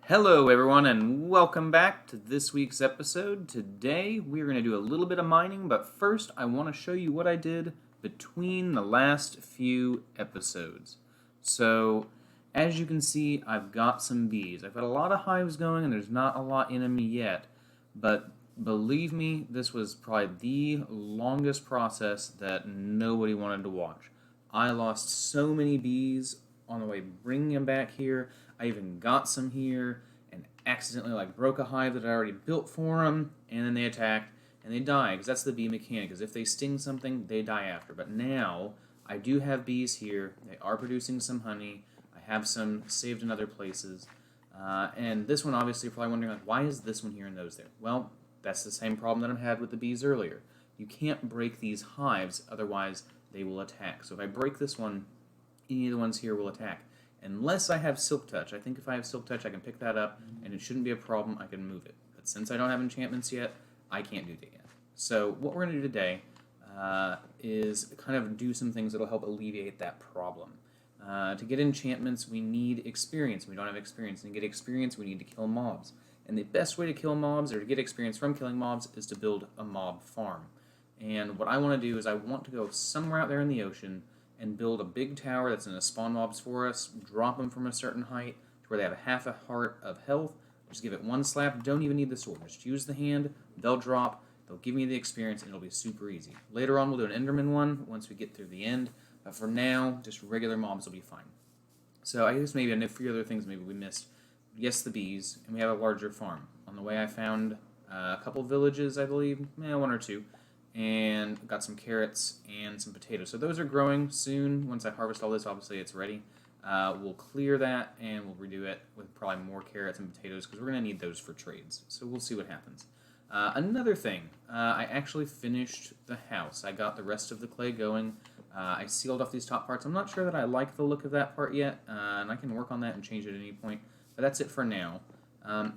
Hello, everyone, and welcome back to this week's episode. Today, we're going to do a little bit of mining, but first, I want to show you what I did between the last few episodes. So, as you can see, I've got some bees. I've got a lot of hives going, and there's not a lot in them yet, but believe me, this was probably the longest process that nobody wanted to watch. I lost so many bees on the way bringing them back here. I even got some here and accidentally broke a hive that I already built for them, and then they attacked and they die, because that's the bee mechanic, is if they sting something, they die after. But now I do have bees here. They are producing some honey. I have some saved in other places. And this one, obviously, you're probably wondering, why is this one here and those there? Well, that's the same problem that I had with the bees earlier. You can't break these hives, otherwise they will attack. So if I break this one, any of the ones here will attack. Unless I have Silk Touch. I think if I have Silk Touch, I can pick that up, and it shouldn't be a problem. I can move it. But since I don't have enchantments yet, I can't do that yet. So what we're going to do today is kind of do some things that will help alleviate that problem. To get enchantments, we need experience. We don't have experience. And to get experience, we need to kill mobs. And the best way to kill mobs, or to get experience from killing mobs, is to build a mob farm. And what I want to do is I want to go somewhere out there in the ocean and build a big tower that's going to spawn mobs for us, drop them from a certain height to where they have half a heart of health. Just give it one slap, don't even need the sword. Just use the hand, they'll drop, they'll give me the experience, and it'll be super easy. Later on, we'll do an Enderman one once we get through the end. But for now, just regular mobs will be fine. So I guess maybe a few other things maybe we missed. Yes, the bees, and we have a larger farm. On the way I found a couple villages, I believe, one or two, and got some carrots and some potatoes. So those are growing soon. Once I harvest all this, obviously it's ready. We'll clear that and we'll redo it with probably more carrots and potatoes, because we're going to need those for trades. So we'll see what happens. Another thing, I actually finished the house. I got the rest of the clay going. I sealed off these top parts. I'm not sure that I like the look of that part yet, and I can work on that and change it at any point. But that's it for now.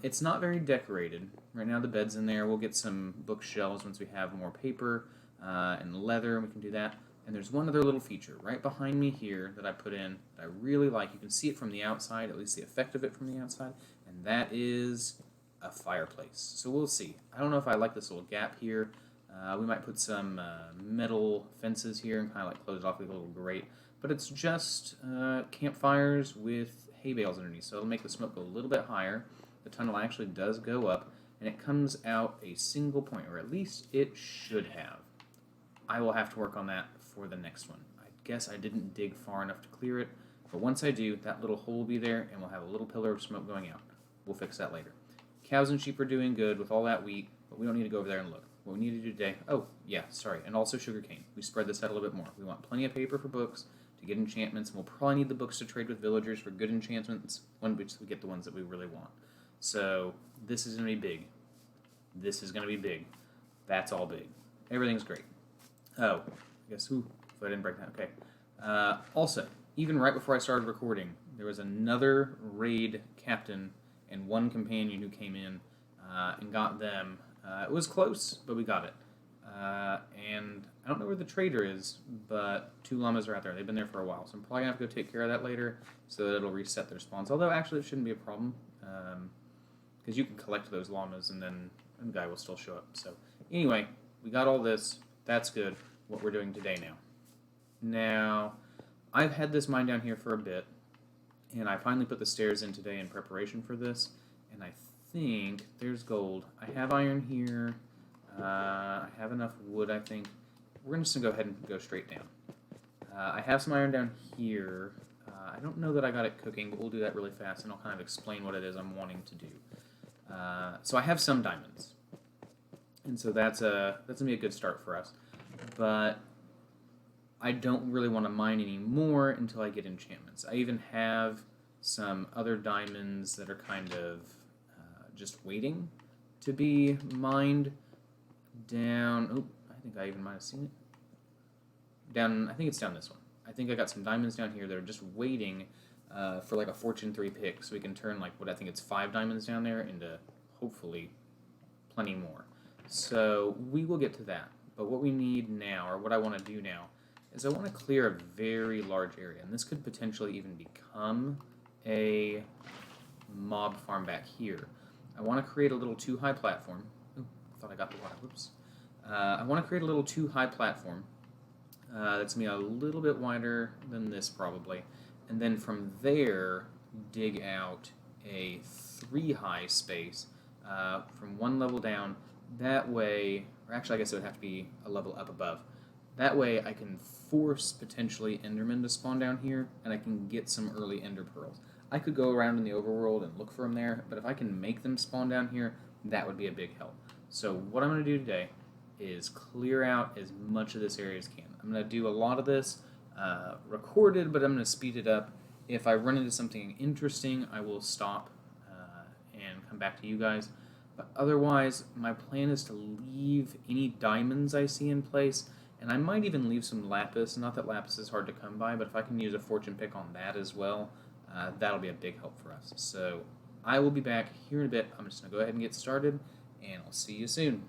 It's not very decorated. Right now the bed's in there. We'll get some bookshelves once we have more paper and leather, and we can do that. And there's one other little feature right behind me here that I put in that I really like. You can see it from the outside, at least the effect of it from the outside, and that is a fireplace. So we'll see. I don't know if I like this little gap here. We might put some metal fences here and kind of close it off with a little grate. But it's just campfires with hay bales underneath, so it'll make the smoke go a little bit higher. The tunnel actually does go up, and it comes out a single point, or at least it should have. I will have to work on that for the next one. I guess I didn't dig far enough to clear it, but once I do, that little hole will be there, and we'll have a little pillar of smoke going out. We'll fix that later. Cows and sheep are doing good with all that wheat, but we don't need to go over there and look. What we need to do today, and also sugarcane. We spread this out a little bit more. We want plenty of paper for books to get enchantments, and we'll probably need the books to trade with villagers for good enchantments, when we get the ones that we really want. So this is going to be big. This is going to be big. That's all big. Everything's great. Oh, I guess, if I didn't break that, okay. Also, even right before I started recording, there was another raid captain and one companion who came in and got them. It was close, but we got it. And I don't know where the trader is, but 2 llamas are out there. They've been there for a while, so I'm probably going to have to go take care of that later so that it'll reset their spawns. Although, actually, it shouldn't be a problem, because you can collect those llamas and then the guy will still show up. So, anyway, we got all this. That's good. What we're doing today now. Now, I've had this mine down here for a bit, and I finally put the stairs in today in preparation for this, and I think there's gold. I have iron here. I have enough wood, I think. We're just going to go ahead and go straight down. I have some iron down here. I don't know that I got it cooking, but we'll do that really fast, and I'll kind of explain what it is I'm wanting to do. So I have some diamonds, and so that's going to be a good start for us. But I don't really want to mine any more until I get enchantments. I even have some other diamonds that are kind of just waiting to be mined down. Oh, I think I even might have seen it. Down, I think it's down this one. I think I got some diamonds down here that are just waiting for a Fortune 3 pick, so we can turn what I think it's 5 diamonds down there into hopefully plenty more. So we will get to that. But what we need now, or what I want to do now, is I want to clear a very large area, and this could potentially even become a mob farm back here. I want to create a little too high platform. Ooh, I thought I got the water. Whoops. I want to create a little too high platform. That's going to be a little bit wider than this probably. And then from there, dig out a 3 high space from 1 level down. That way, or actually I guess it would have to be a level up above. That way I can force potentially Endermen to spawn down here, and I can get some early Ender Pearls. I could go around in the overworld and look for them there, but if I can make them spawn down here, that would be a big help. So what I'm going to do today is clear out as much of this area as can. I'm going to do a lot of this recorded, but I'm going to speed it up. If I run into something interesting, I will stop and come back to you guys. But otherwise, my plan is to leave any diamonds I see in place, and I might even leave some lapis. Not that lapis is hard to come by, but if I can use a fortune pick on that as well, that'll be a big help for us. So I will be back here in a bit. I'm just going to go ahead and get started, and I'll see you soon.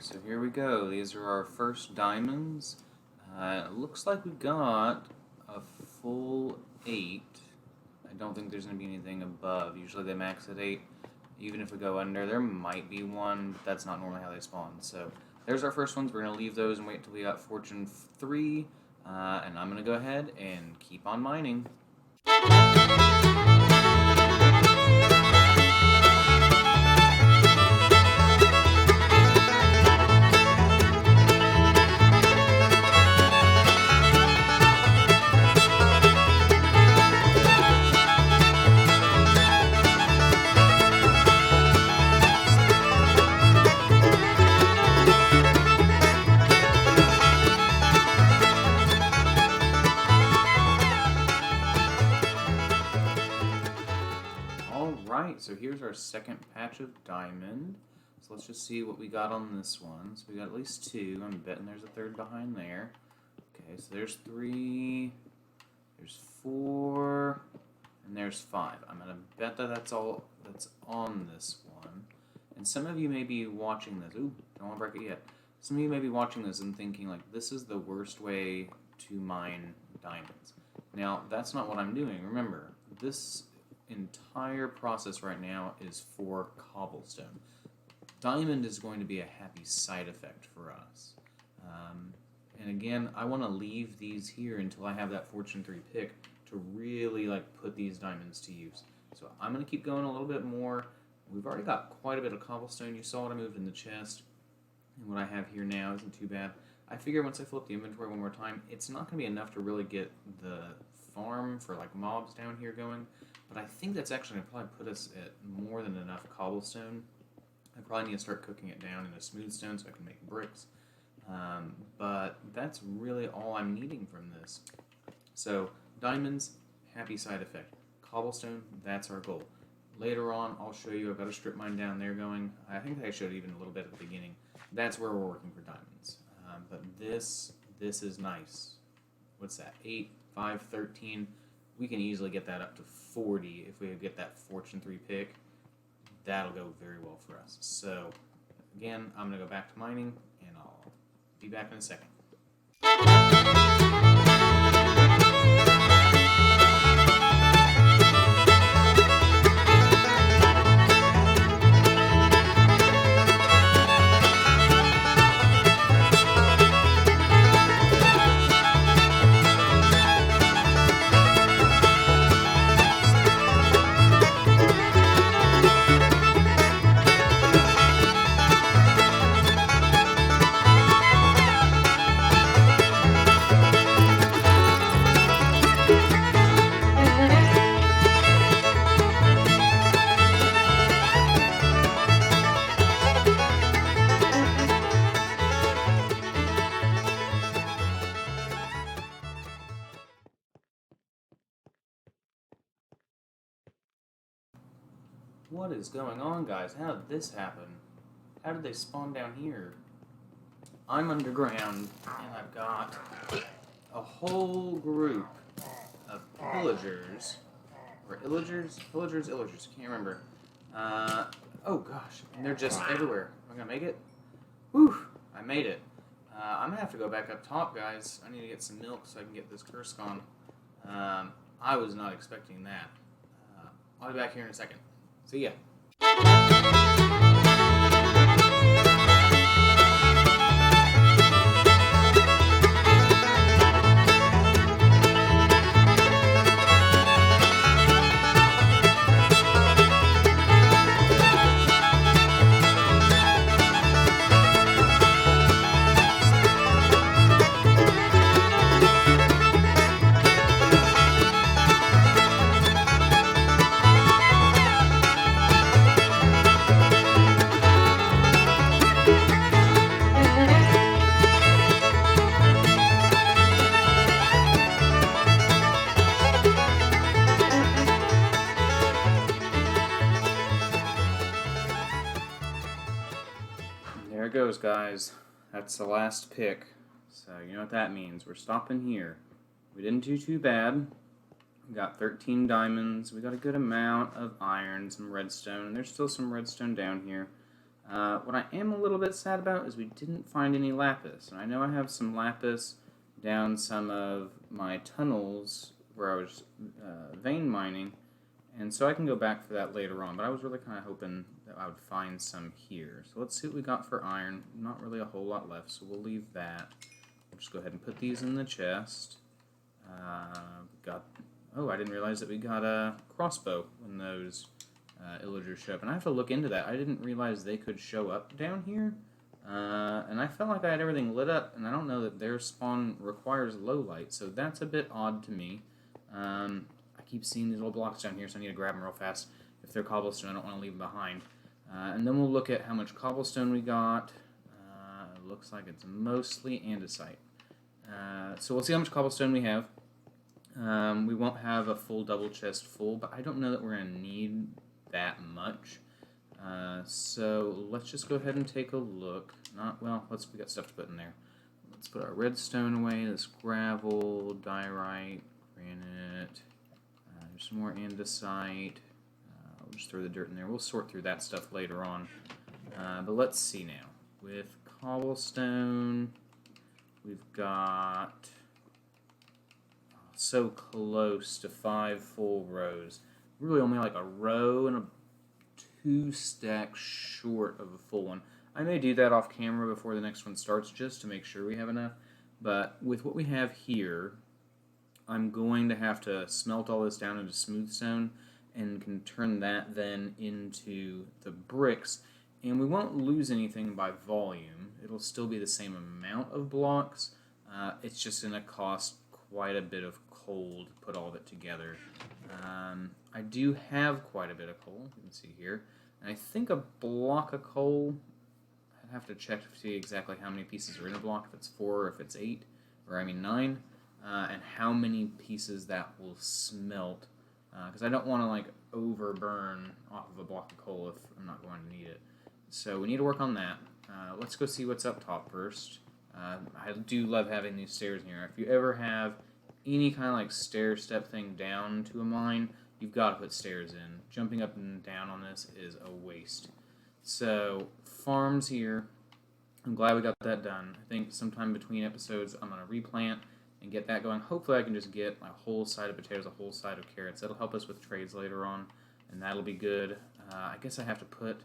So here we go. These are our first diamonds. It looks like we got a full 8. I don't think there's going to be anything above. Usually they max at 8. Even if we go under, there might be one, but that's not normally how they spawn. So there's our first ones. We're going to leave those and wait until we got Fortune 3. And I'm going to go ahead and keep on mining. So here's our second patch of diamond. So let's just see what we got on this one. So we got at least 2. I'm betting there's a third behind there. Okay, so there's 3, there's 4, and there's 5. I'm gonna bet that that's all that's on this one. And some of you may be watching this. Ooh, don't want to break it yet. Some of you may be watching this and thinking like, this is the worst way to mine diamonds. Now, that's not what I'm doing. Remember, this entire process right now is for cobblestone. Diamond is going to be a happy side effect for us. And again, I want to leave these here until I have that Fortune 3 pick to really put these diamonds to use. So I'm going to keep going a little bit more. We've already got quite a bit of cobblestone. You saw what I moved in the chest. And what I have here now isn't too bad. I figure once I fill up the inventory one more time, it's not going to be enough to really get the farm for like mobs down here going, but I think that's actually going to probably put us at more than enough cobblestone. I probably need to start cooking it down into smooth stone so I can make bricks. But that's really all I'm needing from this. So, diamonds, happy side effect. Cobblestone, that's our goal. Later on, I'll show you, I've got a strip mine down there going. I think I showed even a little bit at the beginning. That's where we're working for diamonds. But this is nice. What's that? 8, 5, 13. We can easily get that up to 40 if we get that Fortune 3 pick. That'll go very well for us. So, again, I'm going to go back to mining, and I'll be back in a second. What is going on, guys? How did this happen? How did they spawn down here? I'm underground, and I've got a whole group of pillagers. Or illagers? Pillagers, illagers, can't remember. Oh gosh, and they're just everywhere. Am I gonna make it? Whew, I made it. I'm gonna have to go back up top, guys. I need to get some milk so I can get this curse gone. I was not expecting that. I'll be back here in a second. See ya. There it goes, guys. That's the last pick. So you know what that means. We're stopping here. We didn't do too bad. We got 13 diamonds. We got a good amount of iron, some redstone, and there's still some redstone down here. What I am a little bit sad about is we didn't find any lapis. And I know I have some lapis down some of my tunnels where I was vein mining. And so I can go back for that later on, but I was really kind of hoping that I would find some here. So let's see what we got for iron. Not really a whole lot left, so we'll leave that. We'll just go ahead and put these in the chest. Oh, I didn't realize that we got a crossbow when those illagers show up. And I have to look into that. I didn't realize they could show up down here. And I felt like I had everything lit up, and I don't know that their spawn requires low light, so that's a bit odd to me. I keep seeing these little blocks down here, so I need to grab them real fast. If they're cobblestone, I don't want to leave them behind. And then we'll look at how much cobblestone we got. It looks like it's mostly andesite. So we'll see how much cobblestone we have. We won't have a full double chest full, but I don't know that we're going to need that much. So let's just go ahead and take a look. We got stuff to put in there. Let's put our redstone away, this gravel, diorite, granite, there's some more andesite. I'll just throw the dirt in there. We'll sort through that stuff later on. But let's see now. With cobblestone, we've got so close to 5 full rows. Really only like a row and a 2 stack short of a full one. I may do that off camera before the next one starts just to make sure we have enough. But with what we have here, I'm going to have to smelt all this down into smooth stone and can turn that then into the bricks. And we won't lose anything by volume. It'll still be the same amount of blocks. It's just going to cost quite a bit of coal to put all of it together. I do have quite a bit of coal, you can see here. And I think a block of coal, I'd have to check to see exactly how many pieces are in a block, if it's 4 or if it's 8, or I mean 9, and how many pieces that will smelt. Because I don't want to like overburn off of a block of coal if I'm not going to need it. So we need to work on that. Let's go see what's up top first. I do love having these stairs in here. If you ever have any kind of like stair step thing down to a mine, you've got to put stairs in. Jumping up and down on this is a waste. So farms here. I'm glad we got that done. I think sometime between episodes I'm going to replant and get that going. Hopefully I can just get a whole side of potatoes, a whole side of carrots. That'll help us with trades later on, and that'll be good. I guess I have to put,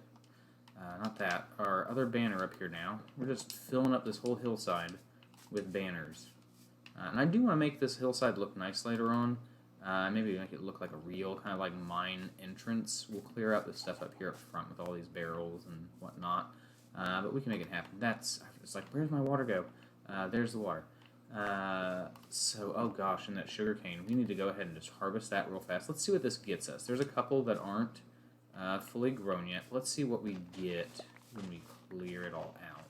not that, our other banner up here now. We're just filling up this whole hillside with banners. And I do want to make this hillside look nice later on. Maybe make it look like a real kind of like mine entrance. We'll clear out the stuff up here up front with all these barrels and whatnot. But we can make it happen. It's like, where's my water go? There's the water. Oh gosh, and that sugar cane. We need to go ahead and just harvest that real fast. Let's see what this gets us. There's a couple that aren't fully grown yet. Let's see what we get when we clear it all out.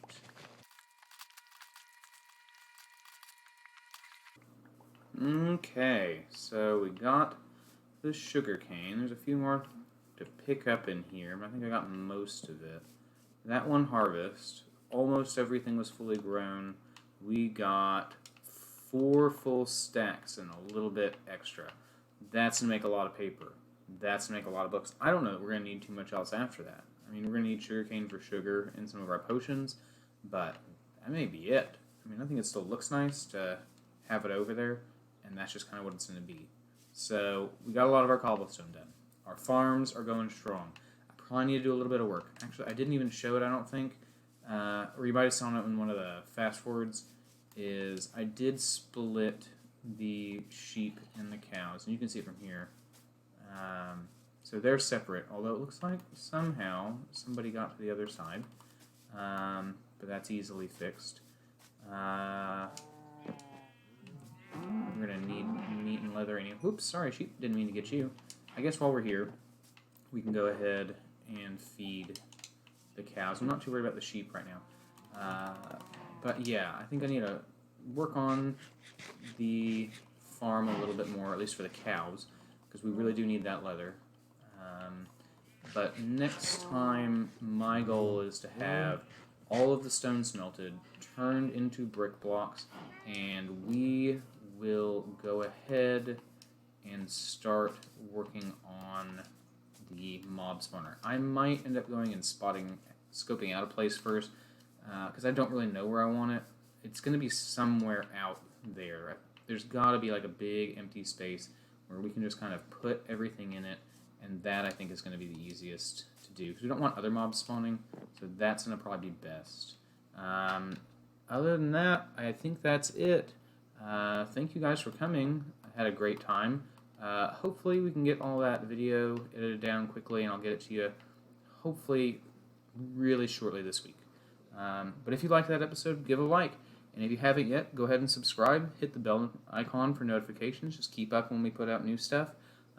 Okay, so we got the sugar cane. There's a few more to pick up in here, but I think I got most of it. That one harvest, almost everything was fully grown. We got 4 full stacks and a little bit extra. That's going to make a lot of paper. That's going to make a lot of books. I don't know that we're going to need too much else after that. I mean, we're going to need sugarcane for sugar and some of our potions, but that may be it. I mean, I think it still looks nice to have it over there, and that's just kind of what it's going to be. So we got a lot of our cobblestone done. Our farms are going strong. I probably need to do a little bit of work. Actually, I didn't even show it, I don't think. Or you might have seen it in one of the fast forwards, is I did split the sheep and the cows, and you can see it from here. So they're separate, although it looks like somehow somebody got to the other side, but that's easily fixed. We're going to need meat and leather. Oops, sorry, sheep, didn't mean to get you. I guess while we're here, we can go ahead and feed the cows. I'm not too worried about the sheep right now. But yeah, I think I need to work on the farm a little bit more, at least for the cows, because we really do need that leather. But next time, my goal is to have all of the stone smelted, turned into brick blocks, and we will go ahead and start working on the mob spawner. I might end up going and scoping out a place first, because I don't really know where I want it. It's going to be somewhere out there. There's got to be like a big empty space where we can just kind of put everything in it, and that I think is going to be the easiest to do, because we don't want other mobs spawning, so that's going to probably be best. Other than that, I think that's it. Thank you guys for coming. I had a great time. Hopefully we can get all that video edited down quickly, and I'll get it to you hopefully really shortly this week. But if you liked that episode, give a like. And if you haven't yet, go ahead and subscribe. Hit the bell icon for notifications. Just keep up when we put out new stuff.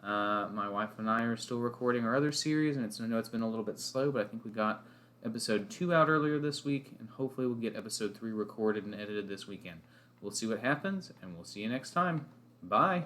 My wife and I are still recording our other series, and I know it's been a little bit slow, but I think we got episode 2 out earlier this week, and hopefully we'll get episode 3 recorded and edited this weekend. We'll see what happens, and we'll see you next time. Bye!